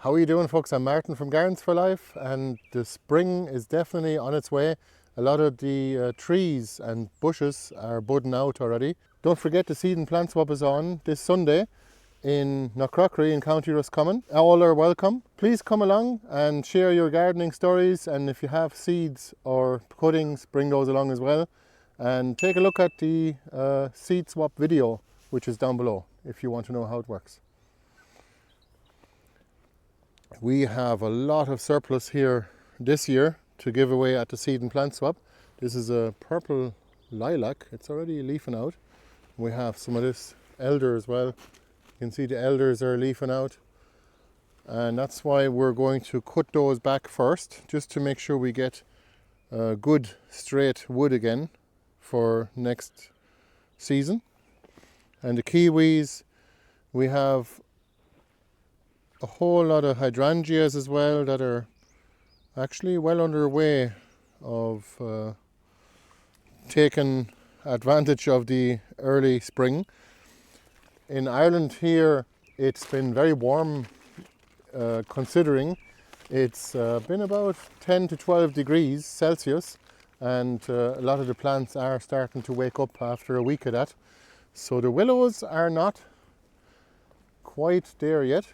How are you doing, folks? I'm Martin from Gardens for Life, and the spring is definitely on its way. A lot of the trees and bushes are budding out already. Don't forget the seed and plant swap is on this Sunday in Knockcrockery in County Roscommon. All are welcome. Please come along and share your gardening stories, and if you have seeds or cuttings, bring those along as well. And take a look at the seed swap video, which is down below, if you want to know how it works. We have a lot of surplus here this year to give away at the seed and plant swap. This is a purple lilac. It's already leafing out. We have some of this elder as well. You can see the elders are leafing out. And that's why we're going to cut those back first, just to make sure we get good straight wood again for next season. And the kiwis, we have a whole lot of hydrangeas as well that are actually well underway of taking advantage of the early spring. In Ireland here, it's been very warm, considering it's been about 10 to 12 degrees Celsius, and a lot of the plants are starting to wake up after a week of that. So the willows are not quite there yet,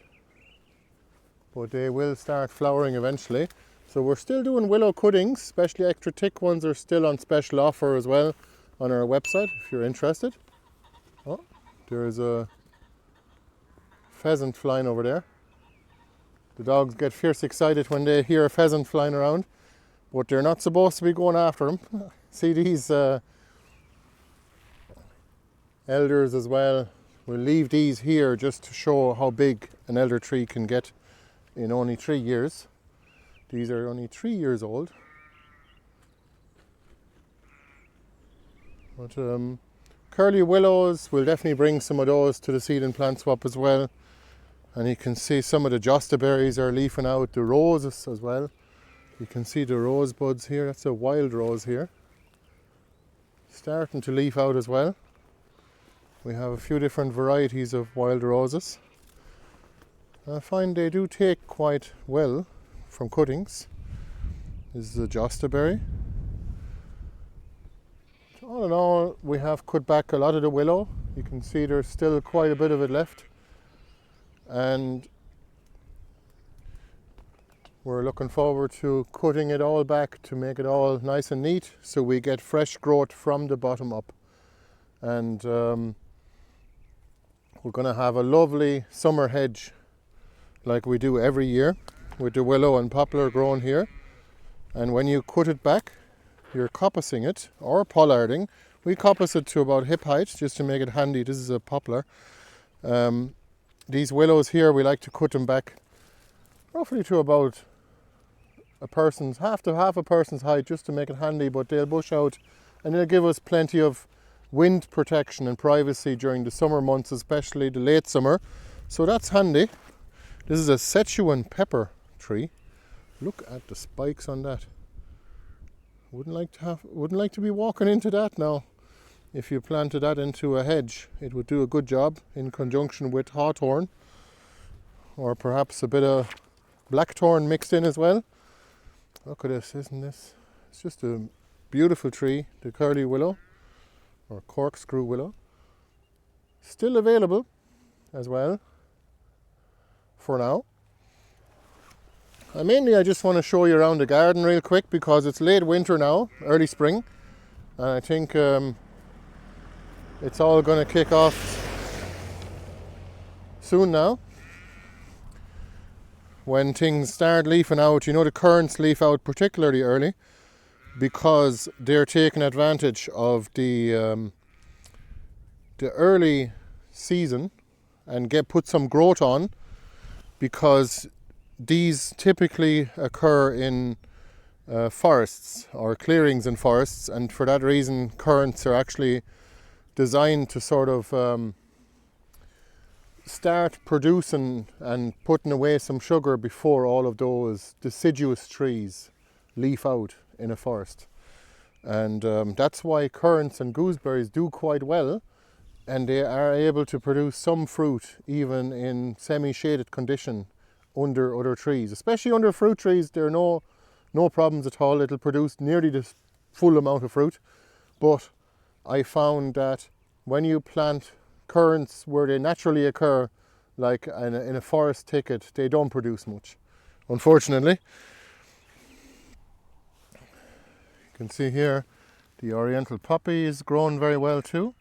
but they will start flowering eventually. So we're still doing willow cuttings, especially extra thick ones are still on special offer as well on our website if you're interested. Oh, there's a pheasant flying over there. The dogs get fierce excited when they hear a pheasant flying around, but they're not supposed to be going after them. See these elders as well. We'll leave these here just to show how big an elder tree can get in only 3 years. These are only 3 years old. But curly willows, we'll definitely bring some of those to the seed and plant swap as well. And you can see some of the josta berries are leafing out, the roses as well. You can see the rose buds here, that's a wild rose here. Starting to leaf out as well. We have a few different varieties of wild roses. I find they do take quite well from cuttings. This is a josta berry. All in all, we have cut back a lot of the willow. You can see there's still quite a bit of it left. And we're looking forward to cutting it all back to make it all nice and neat, so we get fresh growth from the bottom up. And we're going to have a lovely summer hedge like we do every year with the willow and poplar grown here. And when you cut it back, you're coppicing it or pollarding. We coppice it to about hip height just to make it handy. This is a poplar. These willows here, we like to cut them back roughly to about half a person's height, just to make it handy, but they'll bush out and they'll give us plenty of wind protection and privacy during the summer months, especially the late summer. So that's handy. This is a Sichuan pepper tree. Look at the spikes on that. Wouldn't like to be walking into that now. If you planted that into a hedge, it would do a good job in conjunction with hawthorn, or perhaps a bit of blackthorn mixed in as well. Look at this, isn't this? It's just a beautiful tree, the curly willow or corkscrew willow. Still available as well for now. Mainly I just want to show you around the garden real quick because it's late winter now, early spring, and I think it's all going to kick off soon now. When things start leafing out, you know, the currants leaf out particularly early because they're taking advantage of the early season and put some growth on, because these typically occur in forests or clearings in forests, and for that reason currants are actually designed to sort of start producing and putting away some sugar before all of those deciduous trees leaf out in a forest. And that's why currants and gooseberries do quite well, and they are able to produce some fruit even in semi-shaded condition under other trees, especially under fruit trees. There are no problems at all. It'll produce nearly the full amount of fruit. But I found that when you plant currants where they naturally occur, like in a forest thicket, they don't produce much, unfortunately. You can see here the oriental poppy is grown very well too.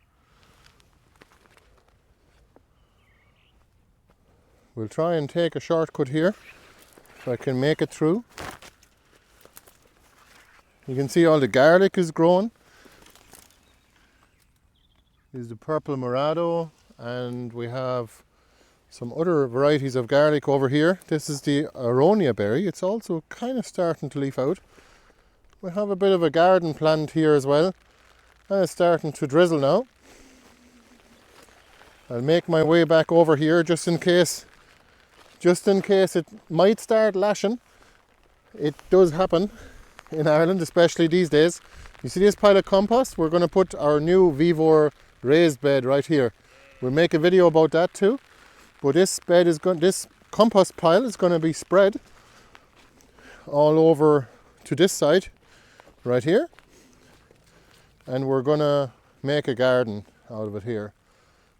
We'll try and take a shortcut here if I can make it through. You can see all the garlic is grown. This is the purple morado, and we have some other varieties of garlic over here. This is the aronia berry. It's also kind of starting to leaf out. We have a bit of a garden plant here as well, and it's starting to drizzle now. I'll make my way back over here just in case it might start lashing. It does happen in Ireland, especially these days. You see this pile of compost? We're going to put our new Vivor raised bed right here. We'll make a video about that too. But this compost pile is going to be spread all over to this side right here, and we're going to make a garden out of it here.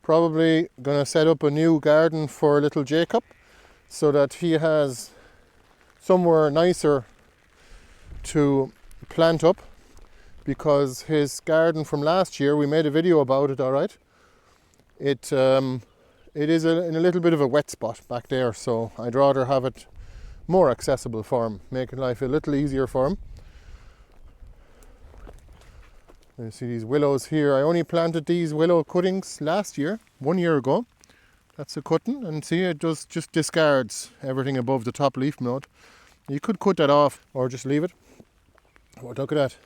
Probably going to set up a new garden for little Jacob so that he has somewhere nicer to plant up, because his garden from last year, we made a video about it, all right. It is in a little bit of a wet spot back there, so I'd rather have it more accessible for him, making life a little easier for him. You see these willows here. I only planted these willow cuttings last year, 1 year ago. That's a cutting, and see, it just discards everything above the top leaf node. You could cut that off or just leave it. Oh, look at that.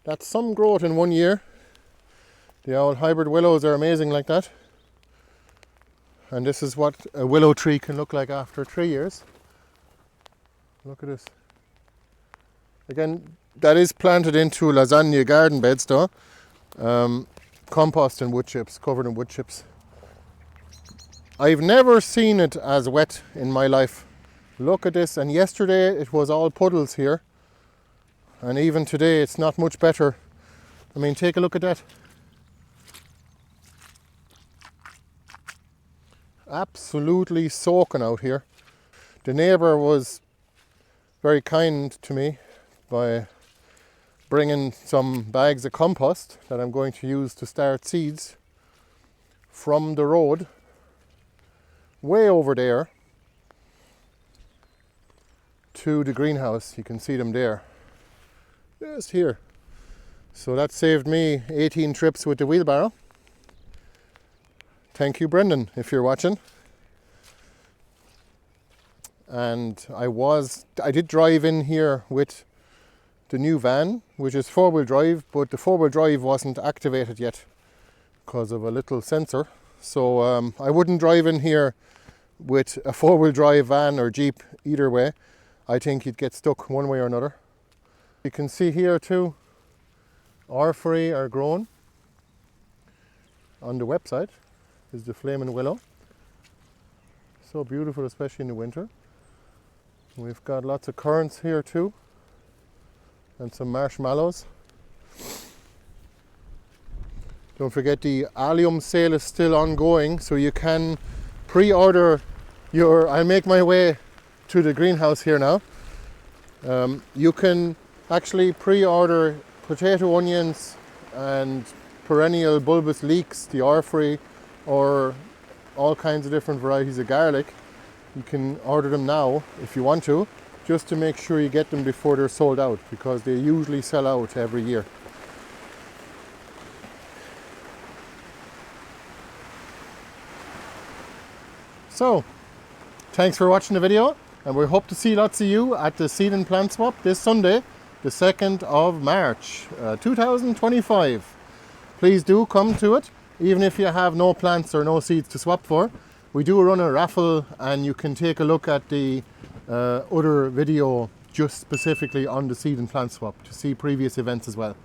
That's some growth in 1 year. The old hybrid willows are amazing like that. And this is what a willow tree can look like after 3 years. Look at this. Again, that is planted into lasagna garden beds though. Compost and wood chips, covered in wood chips. I've never seen it as wet in my life. Look at this, and yesterday it was all puddles here. And even today it's not much better. I mean, take a look at that. Absolutely soaking out here. The neighbour was very kind to me by bringing some bags of compost that I'm going to use to start seeds from the road way over there to the greenhouse. You can see them there, just here. So that saved me 18 trips with the wheelbarrow. Thank you, Brendan, if you're watching. And I did drive in here with the new van, which is 4-wheel drive, but the 4-wheel drive wasn't activated yet because of a little sensor. So I wouldn't drive in here with a 4-wheel drive van or Jeep either way. I think you'd get stuck one way or another. You can see here too, orphery are grown on the website. Is the flaming willow. So beautiful, especially in the winter. We've got lots of currants here too, and some marshmallows. Don't forget the allium sale is still ongoing, so you can pre-order your... I'll make my way to the greenhouse here now. You can actually pre-order potato onions and perennial bulbous leeks, the orphery, or all kinds of different varieties of garlic. You can order them now if you want to, just to make sure you get them before they're sold out, because they usually sell out every year. So, thanks for watching the video, and we hope to see lots of you at the Seed and Plant Swap this Sunday, the 2nd of March 2025. Please do come to it. Even if you have no plants or no seeds to swap for, we do run a raffle, and you can take a look at the other video just specifically on the Seed and Plant Swap to see previous events as well.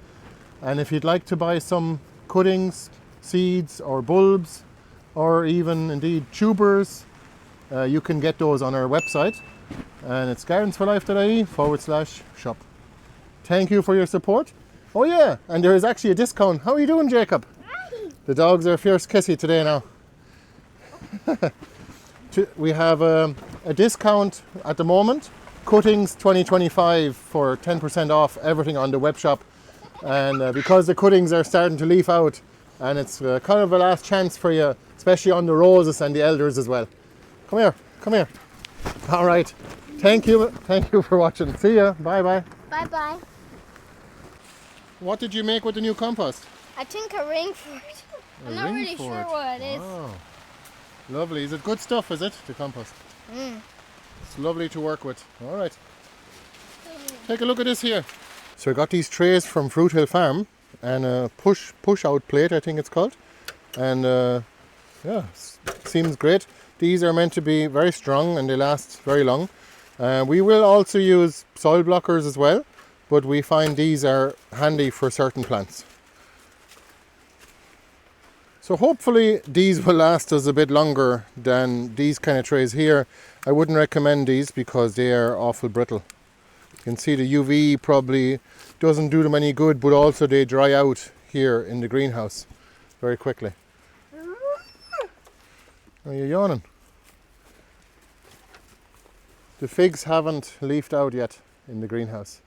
And if you'd like to buy some cuttings, seeds or bulbs, or even indeed tubers, you can get those on our website, and it's gardensforlife.ie/shop. Thank you for your support. Oh yeah, and there is actually a discount. How are you doing, Jacob? The dogs are fierce kissy today now. We have a discount at the moment. Cuttings 2025 for 10% off everything on the web shop. And because the cuttings are starting to leaf out, and it's kind of a last chance for you, especially on the roses and the elders as well. Come here, come here. All right. Thank you for watching. See ya. Bye bye. Bye bye. What did you make with the new compost? I think a ring for it. I'm not really sure what it is. Oh, lovely. Is it good stuff, is it, the compost? It's lovely to work with. All right. Take a look at this here. So I got these trays from Fruit Hill Farm and a push out plate, I think it's called. And yeah, seems great. These are meant to be very strong and they last very long. We will also use soil blockers as well, but we find these are handy for certain plants. So hopefully these will last us a bit longer than these kind of trays here. I wouldn't recommend these because they are awful brittle. You can see the UV probably doesn't do them any good, but also they dry out here in the greenhouse very quickly. Are you yawning? The figs haven't leafed out yet in the greenhouse.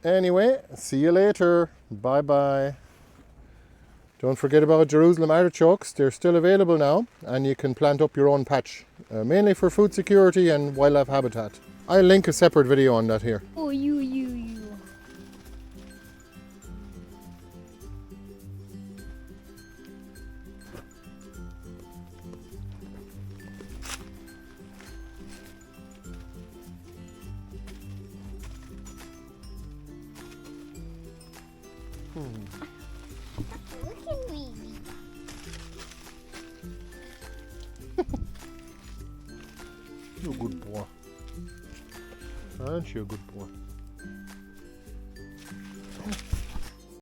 Anyway, see you later. Bye bye. Don't forget about Jerusalem artichokes. They're still available now, and you can plant up your own patch, mainly for food security and wildlife habitat. I'll link a separate video on that here. Oh, you. Look at me. You're a good boy. Aren't you a good boy?